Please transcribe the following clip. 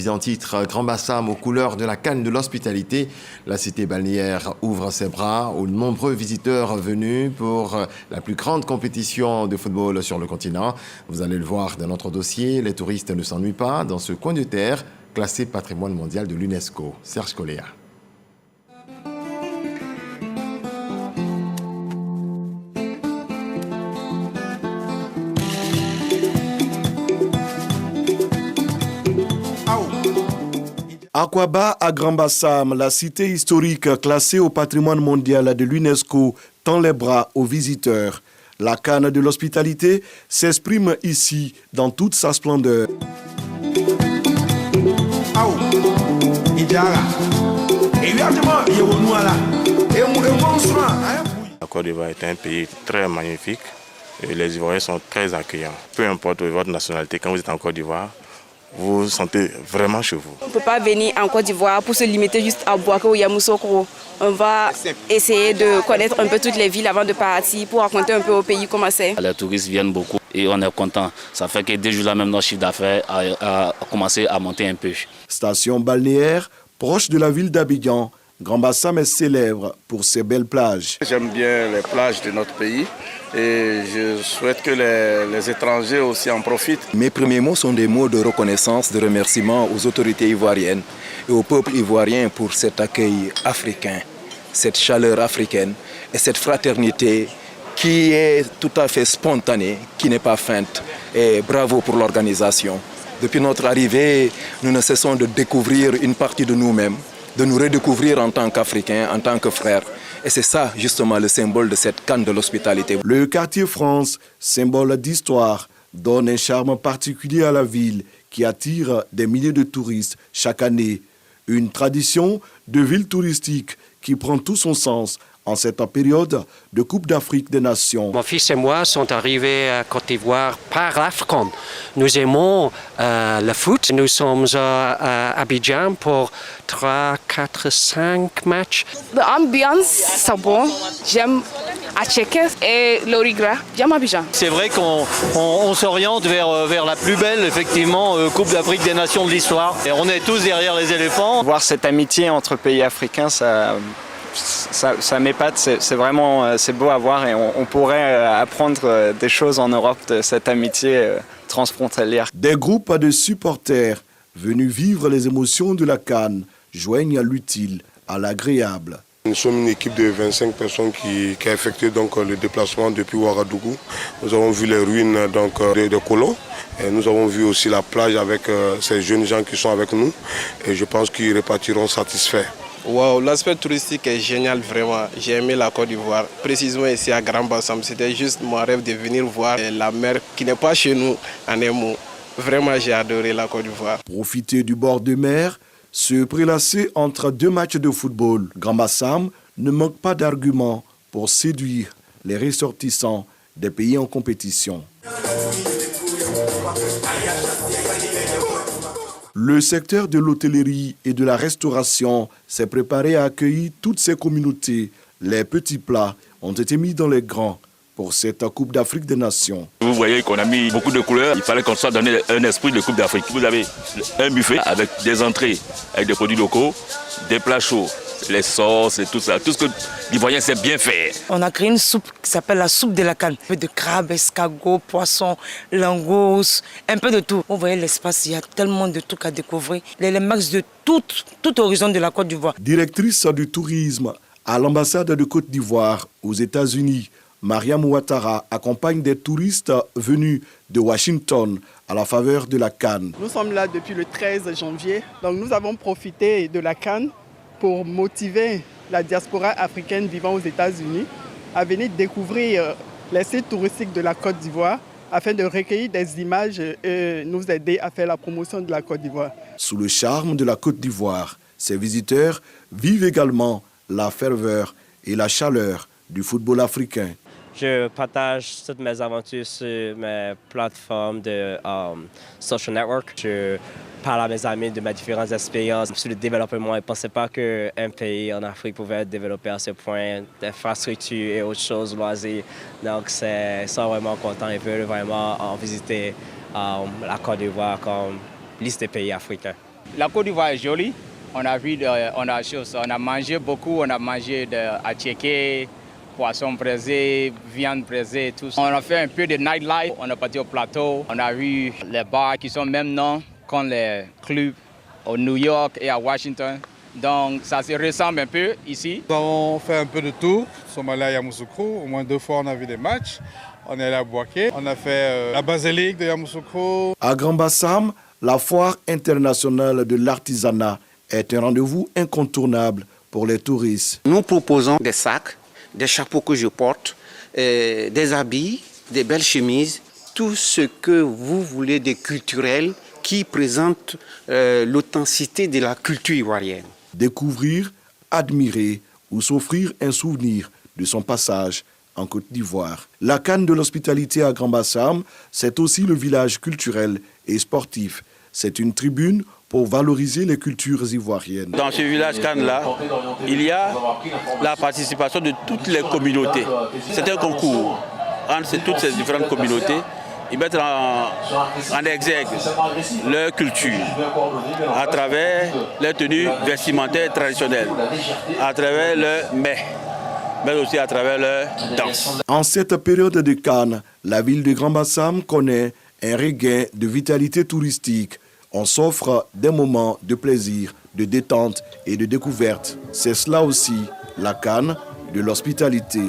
visant titre Grand Bassam aux couleurs de la canne de l'hospitalité. La cité balnéaire ouvre ses bras aux nombreux visiteurs venus pour la plus grande compétition de football sur le continent. Vous allez le voir dans notre dossier, les touristes ne s'ennuient pas dans ce coin de terre classé patrimoine mondial de l'UNESCO. Serge Coléa. Aqaba à Grand Bassam, la cité historique classée au patrimoine mondial de l'UNESCO, tend les bras aux visiteurs. La canne de l'hospitalité s'exprime ici dans toute sa splendeur. La Côte d'Ivoire est un pays très magnifique et les Ivoiriens sont très accueillants. Peu importe votre nationalité, quand vous êtes en Côte d'Ivoire, vous vous sentez vraiment chez vous. On ne peut pas venir en Côte d'Ivoire pour se limiter juste à Bouaké ou Yamoussoukro. On va essayer de connaître un peu toutes les villes avant de partir pour raconter un peu au pays comment c'est. Les touristes viennent beaucoup et on est content. Ça fait que dès là même notre chiffre d'affaires a commencé à monter un peu. Station balnéaire proche de la ville d'Abidjan, Grand Bassam est célèbre pour ses belles plages. J'aime bien les plages de notre pays et je souhaite que les étrangers aussi en profitent. Mes premiers mots sont des mots de reconnaissance, de remerciement aux autorités ivoiriennes et au peuple ivoirien pour cet accueil africain, cette chaleur africaine et cette fraternité qui est tout à fait spontanée, qui n'est pas feinte. Et bravo pour l'organisation. Depuis notre arrivée, nous ne cessons de découvrir une partie de nous-mêmes, de nous redécouvrir en tant qu'Africains, en tant que frères. Et c'est ça, justement, le symbole de cette canne de l'hospitalité. Le quartier France, symbole d'histoire, donne un charme particulier à la ville qui attire des milliers de touristes chaque année. Une tradition de ville touristique qui prend tout son sens en cette période de Coupe d'Afrique des Nations. Mon fils et moi sommes arrivés à Côte d'Ivoire par l'AFCON. Nous aimons le foot. Nous sommes à Abidjan pour 3, 4, 5 matchs. L'ambiance, c'est bon. J'aime Acheke et l'Origra. J'aime Abidjan. C'est vrai qu'on s'oriente vers la plus belle, effectivement, Coupe d'Afrique des Nations de l'histoire. Et on est tous derrière les éléphants. Voir cette amitié entre pays africains, ça m'épate, c'est beau à voir et on pourrait apprendre des choses en Europe de cette amitié transfrontalière. Des groupes de supporters venus vivre les émotions de la CAN joignent l'utile à l'agréable. Nous sommes une équipe de 25 personnes qui a effectué donc, le déplacement depuis Ouagadougou. Nous avons vu les ruines des colons. Et nous avons vu aussi la plage avec ces jeunes gens qui sont avec nous. Et je pense qu'ils repartiront satisfaits. Wow, l'aspect touristique est génial, vraiment. J'ai aimé la Côte d'Ivoire, précisément ici à Grand Bassam. C'était juste mon rêve de venir voir la mer qui n'est pas chez nous, en un mot. Vraiment, j'ai adoré la Côte d'Ivoire. Profiter du bord de mer, se prélasser entre deux matchs de football. Grand Bassam ne manque pas d'arguments pour séduire les ressortissants des pays en compétition. Le secteur de l'hôtellerie et de la restauration s'est préparé à accueillir toutes ces communautés. Les petits plats ont été mis dans les grands pour cette Coupe d'Afrique des Nations. Vous voyez qu'on a mis beaucoup de couleurs. Il fallait qu'on soit donné un esprit de Coupe d'Afrique. Vous avez un buffet avec des entrées, avec des produits locaux, des plats chauds, les sauces et tout ça. Tout ce que l'Ivoirien sait bien faire. On a créé une soupe qui s'appelle la soupe de la canne. Un peu de crabe, escargot, poisson, langouste, un peu de tout. Vous voyez l'espace, il y a tellement de trucs à découvrir. Les max de tout horizon de la Côte d'Ivoire. Directrice du tourisme à l'ambassade de Côte d'Ivoire aux États-Unis, Mariam Ouattara accompagne des touristes venus de Washington à la faveur de la CAN. Nous sommes là depuis le 13 janvier, donc nous avons profité de la CAN pour motiver la diaspora africaine vivant aux États-Unis à venir découvrir les sites touristiques de la Côte d'Ivoire afin de recueillir des images et nous aider à faire la promotion de la Côte d'Ivoire. Sous le charme de la Côte d'Ivoire, ces visiteurs vivent également la ferveur et la chaleur du football africain. Je partage toutes mes aventures sur mes plateformes de social network. Je parle à mes amis de mes différentes expériences sur le développement. Je ne pensais pas qu'un pays en Afrique pouvait être développé à ce point d'infrastructures et autres choses, loisirs. Donc, ils sont vraiment contents et veulent vraiment visiter la Côte d'Ivoire comme liste des pays africains. La Côte d'Ivoire est jolie. On a mangé beaucoup, on a mangé de attiéké, poisson braisé, viande braisée, tout ça. On a fait un peu de nightlife, on est parti au plateau, on a vu les bars qui sont même noms comme les clubs au New York et à Washington. Donc ça se ressemble un peu ici. Nous avons fait un peu de tour. Nous sommes allés à Yamoussoukro, au moins 2 fois on a vu des matchs. On est allé à Bouaké, on a fait la basilique de Yamoussoukro. À Grand-Bassam, la foire internationale de l'artisanat est un rendez-vous incontournable pour les touristes. Nous proposons des sacs, des chapeaux que je porte, des habits, des belles chemises, tout ce que vous voulez de culturel qui présente l'authenticité de la culture ivoirienne. Découvrir, admirer ou s'offrir un souvenir de son passage en Côte d'Ivoire. La Canne de l'hospitalité à Grand-Bassam, c'est aussi le village culturel et sportif. C'est une tribune pour valoriser les cultures ivoiriennes. Dans ce village Cannes-là, il y a la participation de toutes les communautés. C'est un concours entre toutes ces différentes communautés. Ils mettent en exergue leur culture à travers leurs tenues vestimentaires traditionnelles, à travers leurs mets, mais aussi à travers leurs danses. En cette période de Cannes, la ville de Grand-Bassam connaît un regain de vitalité touristique. On s'offre des moments de plaisir, de détente et de découverte. C'est cela aussi la Canne de l'hospitalité.